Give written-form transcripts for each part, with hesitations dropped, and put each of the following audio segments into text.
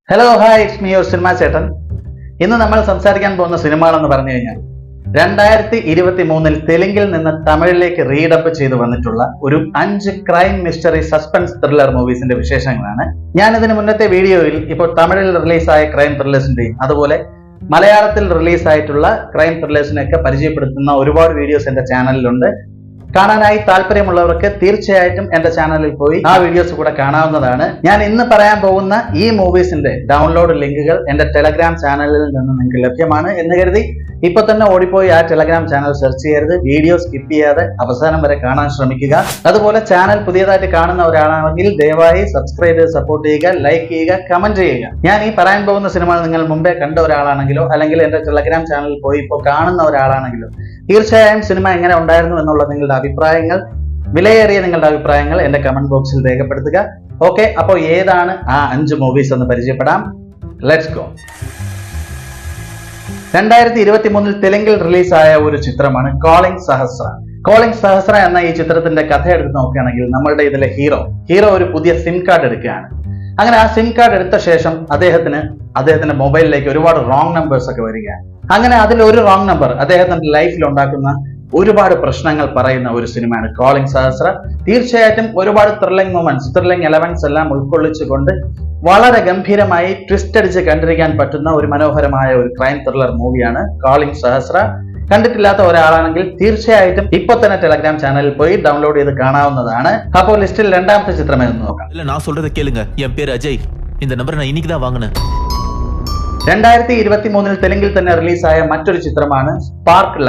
Hello hi it's me your cinema ചേട്ടൻ. ഇന്ന് നമ്മൾ സംസാരിക്കാൻ പോകുന്ന സിനിമകളെന്ന് പറഞ്ഞു കഴിഞ്ഞാൽ 2023 തെലുങ്കിൽ നിന്ന് തമിഴിലേക്ക് റീഡപ്പ് ചെയ്ത് വന്നിട്ടുള്ള ഒരു 5 ക്രൈം മിസ്റ്ററി സസ്പെൻസ് ത്രില്ലർ മൂവീസിന്റെ വിശേഷങ്ങളാണ്. ഞാൻ ഇതിന് മുന്നത്തെ വീഡിയോയിൽ ഇപ്പോൾ തമിഴിൽ റിലീസായ ക്രൈം ത്രില്ലേഴ്സിന്റെയും അതുപോലെ മലയാളത്തിൽ റിലീസായിട്ടുള്ള ക്രൈം ത്രില്ലേഴ്സിനെയൊക്കെ പരിചയപ്പെടുത്തുന്ന ഒരുപാട് വീഡിയോസ് എന്റെ ചാനലിലുണ്ട്. കാണാനായി താല്പര്യമുള്ളവർക്ക് തീർച്ചയായിട്ടും എന്റെ ചാനലിൽ പോയി ആ വീഡിയോസ് കൂടെ കാണാവുന്നതാണ്. ഞാൻ ഇന്ന് പറയാൻ പോകുന്ന ഈ മൂവീസിന്റെ ഡൗൺലോഡ് ലിങ്കുകൾ എന്റെ ടെലഗ്രാം ചാനലിൽ നിന്ന് നിങ്ങൾക്ക് ലഭ്യമാണ് എന്ന് കരുതി ഇപ്പൊ തന്നെ ഓടിപ്പോയി ആ ടെലഗ്രാം ചാനൽ സെർച്ച് ചെയ്യരുത്. വീഡിയോ സ്കിപ്പ് ചെയ്യാതെ അവസാനം വരെ കാണാൻ ശ്രമിക്കുക. അതുപോലെ ചാനൽ പുതിയതായിട്ട് കാണുന്ന ഒരാളാണെങ്കിൽ ദയവായി സബ്സ്ക്രൈബ് ചെയ്ത് സപ്പോർട്ട് ചെയ്യുക, ലൈക്ക് ചെയ്യുക, കമന്റ് ചെയ്യുക. ഞാൻ ഈ പറയാൻ പോകുന്ന സിനിമ നിങ്ങൾ മുമ്പേ കണ്ട ഒരാളാണെങ്കിലോ അല്ലെങ്കിൽ എന്റെ ടെലഗ്രാം ചാനലിൽ പോയി ഇപ്പോൾ കാണുന്ന ഒരാളാണെങ്കിലോ തീർച്ചയായും സിനിമ എങ്ങനെ ഉണ്ടായിരുന്നു എന്നുള്ള നിങ്ങളുടെ അഭിപ്രായങ്ങൾ, വിലയേറിയ നിങ്ങളുടെ അഭിപ്രായങ്ങൾ എന്റെ കമന്റ് ബോക്സിൽ രേഖപ്പെടുത്തുക. ഓക്കെ, അപ്പോൾ ഏതാണ് ആ 5 മൂവീസ് എന്ന് പരിചയപ്പെടാം. Let's go. 2023 തെലുങ്കിൽ റിലീസായ ഒരു ചിത്രമാണ് കോളിംഗ് സഹസ്ര. കോളിംഗ് സഹസ്ര എന്ന ഈ ചിത്രത്തിന്റെ കഥ എടുത്ത് നോക്കുകയാണെങ്കിൽ നമ്മളുടെ ഇതിലെ ഹീറോ ഒരു പുതിയ സിം കാർഡ് എടുക്കുകയാണ്. അങ്ങനെ ആ സിം കാർഡ് എടുത്ത ശേഷം അദ്ദേഹത്തിന്റെ മൊബൈലിലേക്ക് ഒരുപാട് റോങ് നമ്പേഴ്സ് ഒക്കെ വരികയാണ്. അങ്ങനെ അതിൽ ഒരു റോങ് നമ്പർ അദ്ദേഹത്തിന്റെ ലൈഫിൽ ഉണ്ടാക്കുന്ന ഒരുപാട് പ്രശ്നങ്ങൾ പറയുന്ന ഒരു സിനിമയാണ് കോളിംഗ് സഹസ്ര. തീർച്ചയായിട്ടും ഒരുപാട് ത്രില്ലിംഗ് എലമെന്റ്സ് എല്ലാം ഉൾക്കൊള്ളിച്ചുകൊണ്ട് വളരെ ഗംഭീരമായി ട്വിസ്റ്റ് അടിച്ച് കണ്ടിരിക്കാൻ പറ്റുന്ന ഒരു മനോഹരമായ ഒരു ക്രൈം ത്രില്ലർ മൂവിയാണ് കോളിംഗ് സഹസ്ര. കണ്ടിട്ടില്ലാത്ത ഒരാളാണെങ്കിൽ തീർച്ചയായിട്ടും ഇപ്പൊ തന്നെ ടെലഗ്രാം ചാനലിൽ പോയി ഡൗൺലോഡ് ചെയ്ത് കാണാവുന്നതാണ്. അപ്പോൾ ലിസ്റ്റിൽ രണ്ടാമത്തെ ചിത്രം എന്ന് നോക്കാം. 2023 തെലുങ്കിൽ തന്നെ റിലീസായ മറ്റൊരു ചിത്രമാണ് സ്പാർക്ക്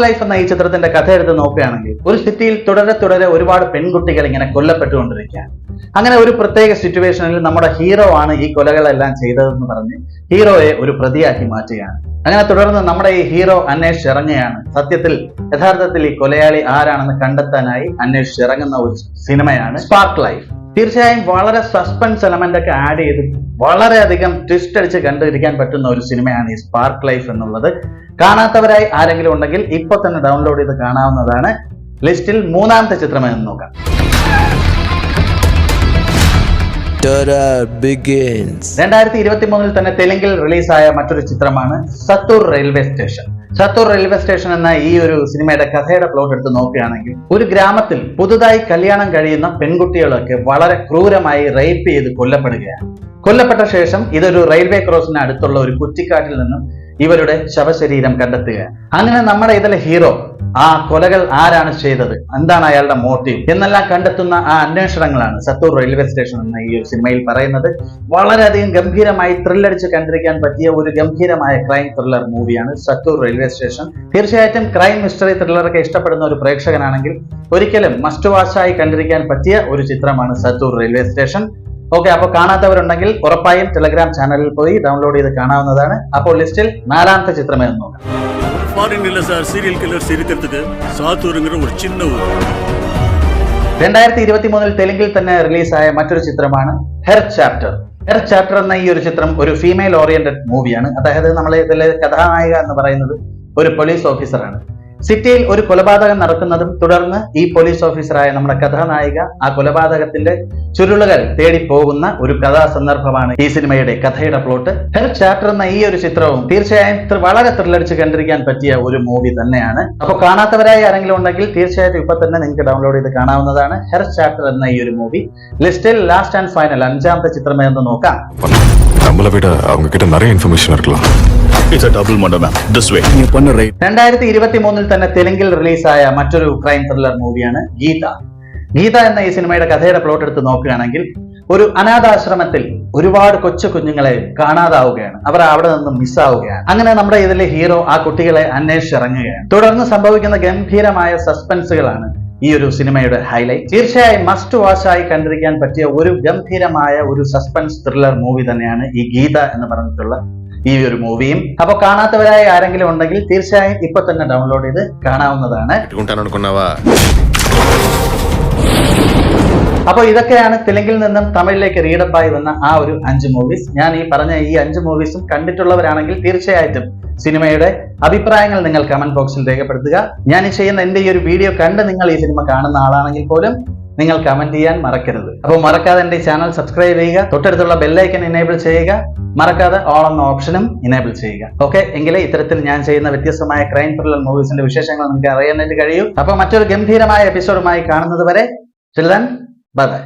ലൈഫ് എന്ന ഈ ചിത്രത്തിന്റെ കഥ എടുത്ത് നോക്കുകയാണെങ്കിൽ ഒരു സിറ്റിയിൽ തുടരെ ഒരുപാട് പെൺകുട്ടികൾ ഇങ്ങനെ കൊല്ലപ്പെട്ടുകൊണ്ടിരിക്കുകയാണ്. അങ്ങനെ ഒരു പ്രത്യേക സിറ്റുവേഷനിൽ നമ്മുടെ ഹീറോ ആണ് ഈ കൊലകളെല്ലാം ചെയ്തതെന്ന് പറഞ്ഞ് ഹീറോയെ ഒരു പ്രതിയാക്കി മാറ്റുകയാണ്. അങ്ങനെ തുടർന്ന് നമ്മുടെ ഈ ഹീറോ അന്വേഷിച്ചിറങ്ങുകയാണ്. യഥാർത്ഥത്തിൽ ഈ കൊലയാളി ആരാണെന്ന് കണ്ടെത്താനായി അന്വേഷിച്ചിറങ്ങുന്ന ഒരു സിനിമയാണ് സ്പാർക്ക് ലൈഫ്. തീർച്ചയായും വളരെ സസ്പെൻസ് എലമെന്റ് ഒക്കെ ആഡ് ചെയ്ത് വളരെയധികം ട്വിസ്റ്റ് അടിച്ച് കണ്ടിരിക്കാൻ പറ്റുന്ന ഒരു സിനിമയാണ് ഈ സ്പാർക്ക് ലൈഫ് എന്നുള്ളത്. കാണാത്തവരായി ആരെങ്കിലും ഉണ്ടെങ്കിൽ ഇപ്പൊ തന്നെ ഡൗൺലോഡ് ചെയ്ത് കാണാവുന്നതാണ്. ലിസ്റ്റിൽ മൂന്നാമത്തെ ചിത്രം എന്ന് നോക്കാം. 2023 തന്നെ തെലുങ്കിൽ റിലീസായ മറ്റൊരു ചിത്രമാണ് സത്തൂർ റെയിൽവേ സ്റ്റേഷൻ എന്ന ഈ ഒരു സിനിമയുടെ കഥയുടെ പ്ലോട്ട് എടുത്ത് നോക്കുകയാണെങ്കിൽ ഒരു ഗ്രാമത്തിൽ പുതുതായി കല്യാണം കഴിയുന്ന പെൺകുട്ടികളൊക്കെ വളരെ ക്രൂരമായി റേപ്പ് ചെയ്ത് കൊല്ലപ്പെട്ട ശേഷം ഇതൊരു റെയിൽവേ ക്രോസിന് അടുത്തുള്ള ഒരു കുറ്റിക്കാട്ടിൽ നിന്നും ഇവരുടെ ശവശരീരം കണ്ടെത്തുകയാണ്. അങ്ങനെ നമ്മുടെ ഇതിലെ ഹീറോ ആ കൊലകൾ ആരാണ് ചെയ്തത്, എന്താണ് അയാളുടെ മോട്ടീവ് എന്നെല്ലാം കണ്ടെത്തുന്ന ആ അന്വേഷണങ്ങളാണ് സത്തൂർ റെയിൽവേ സ്റ്റേഷൻ എന്ന ഈ സിനിമയിൽ പറയുന്നത്. വളരെയധികം ഗംഭീരമായി ത്രില്ലടിച്ച് കണ്ടിരിക്കാൻ പറ്റിയ ഒരു ഗംഭീരമായ ക്രൈം ത്രില്ലർ മൂവിയാണ് സത്തൂർ റെയിൽവേ സ്റ്റേഷൻ. തീർച്ചയായിട്ടും ക്രൈം മിസ്റ്ററി ത്രില്ലറൊക്കെ ഇഷ്ടപ്പെടുന്ന ഒരു പ്രേക്ഷകനാണെങ്കിൽ ഒരിക്കലും മസ്റ്റ് വാച്ചായി കണ്ടിരിക്കാൻ പറ്റിയ ഒരു ചിത്രമാണ് സത്തൂർ റെയിൽവേ സ്റ്റേഷൻ. ഓക്കെ, അപ്പോൾ കാണാത്തവരുണ്ടെങ്കിൽ ഉറപ്പായും ടെലഗ്രാം ചാനലിൽ പോയി ഡൗൺലോഡ് ചെയ്ത് കാണാവുന്നതാണ്. അപ്പോൾ ലിസ്റ്റിൽ നാലാമത്തെ ചിത്രം എന്ന് നോക്കാം. 2023 തെലുങ്കിൽ തന്നെ റിലീസായ മറ്റൊരു ചിത്രമാണ് ഹെർ ചാപ്റ്റർ എന്ന ഈ ഒരു ചിത്രം ഒരു ഫീമെയിൽ ഓറിയന്റഡ് മൂവിയാണ്. അതായത് നമ്മളെ ഇതിലെ കഥാനായിക എന്ന് പറയുന്നത് ഒരു പോലീസ് ഓഫീസറാണ്. സിറ്റിയിൽ ഒരു കൊലപാതകം നടക്കുന്നതും തുടർന്ന് ഈ പോലീസ് ഓഫീസറായ നമ്മുടെ കഥാനായിക ആ കൊലപാതകത്തിന്റെ ചുരുളുകൾ തേടി പോകുന്ന ഒരു കഥാസന്ദർഭമാണ് ഈ സിനിമയുടെ കഥയുടെ പ്ലോട്ട്. ഹെർ ചാപ്റ്റർ എന്ന ഈ ഒരു ചിത്രവും തീർച്ചയായും വളരെ ത്രില്ലടിച്ച് കണ്ടിരിക്കാൻ പറ്റിയ ഒരു മൂവി തന്നെയാണ്. അപ്പോൾ കാണാത്തവരായി ആരെങ്കിലും ഉണ്ടെങ്കിൽ തീർച്ചയായിട്ടും ഇപ്പൊ തന്നെ നിങ്ങൾക്ക് ഡൗൺലോഡ് ചെയ്ത് കാണാവുന്നതാണ് ഹെർ ചാപ്റ്റർ എന്ന ഈ ഒരു മൂവി. ലിസ്റ്റിൽ ലാസ്റ്റ് ആൻഡ് ഫൈനൽ അഞ്ചാമത്തെ ചിത്രം എന്ന് നോക്കാം. நம்மளை விட அவங்க கிட்ட நிறைய இன்ஃபர்மேஷன் இருக்கலாம். It's a double murder ma'am. This way. 2023 തന്നെ തെലുങ്കിൽ റിലീസായ മറ്റൊരു ക്രൈം ത്രില്ലർ മൂവിയാണ് ഗീത എന്ന ഈ സിനിമയുടെ കഥയുടെ പ്ലോട്ട് എടുത്ത് നോക്കുകയാണെങ്കിൽ ഒരു അനാഥാശ്രമത്തിൽ ഒരുപാട് കൊച്ചു കുഞ്ഞുങ്ങളെ കാണാതാവുകയാണ്. അവർ അവിടെ നിന്ന് മിസ്സാവുകയാണ്. അങ്ങനെ നമ്മുടെ ഇതിലെ ഹീറോ ആ കുട്ടികളെ അന്വേഷിച്ചിറങ്ങുകയാണ്. തുടർന്ന് സംഭവിക്കുന്ന ഗംഭീരമായ സസ്പെൻസുകളാണ് ഈ ഒരു സിനിമയുടെ ഹൈലൈറ്റ്. തീർച്ചയായും മസ്റ്റ് വാച്ചായി കണ്ടിരിക്കാൻ പറ്റിയ ഒരു ഗംഭീരമായ ഒരു സസ്പെൻസ് ത്രില്ലർ മൂവി തന്നെയാണ് ഈ ഗീത എന്ന് പറഞ്ഞിട്ടുള്ള ഈ ഒരു മൂവിയും. അപ്പൊ കാണാത്തവരായി ആരെങ്കിലും ഉണ്ടെങ്കിൽ തീർച്ചയായും ഇപ്പൊ തന്നെ ഡൗൺലോഡ് ചെയ്ത് കാണാവുന്നതാണ്. അപ്പോൾ ഇതൊക്കെയാണ് തെലുങ്കിൽ നിന്നും തമിഴിലേക്ക് റീഡപ്പായി വന്ന ആ ഒരു 5 മൂവീസ്. ഞാൻ ഈ പറഞ്ഞ ഈ 5 മൂവീസും കണ്ടിട്ടുള്ളവരാണെങ്കിൽ തീർച്ചയായിട്ടും സിനിമയുടെ അഭിപ്രായങ്ങൾ നിങ്ങൾ കമന്റ് ബോക്സിൽ രേഖപ്പെടുത്തുക. ഞാൻ ഈ ചെയ്യുന്ന എന്റെ ഈ ഒരു വീഡിയോ കണ്ട് നിങ്ങൾ ഈ സിനിമ കാണുന്ന ആളാണെങ്കിൽ പോലും നിങ്ങൾ കമന്റ് ചെയ്യാൻ മറക്കരുത്. അപ്പോൾ മറക്കാതെ എൻ്റെ ഈ ചാനൽ സബ്സ്ക്രൈബ് ചെയ്യുക, തൊട്ടടുത്തുള്ള ബെല്ലൈക്കൻ എനേബിൾ ചെയ്യുക, മറക്കാതെ ഓൾ എന്ന ഓപ്ഷനും എനേബിൾ ചെയ്യുക. ഓക്കെ, എങ്കിലേ ഇത്തരത്തിൽ ഞാൻ ചെയ്യുന്ന വ്യത്യസ്തമായ ക്രൈം ത്രില്ലർ മൂവീസിന്റെ വിശേഷങ്ങൾ നിങ്ങൾക്ക് അറിയാനായിട്ട് കഴിയും. അപ്പോൾ മറ്റൊരു ഗംഭീരമായ എപ്പിസോഡുമായി കാണുന്നത് വരെ, till then, bye bye.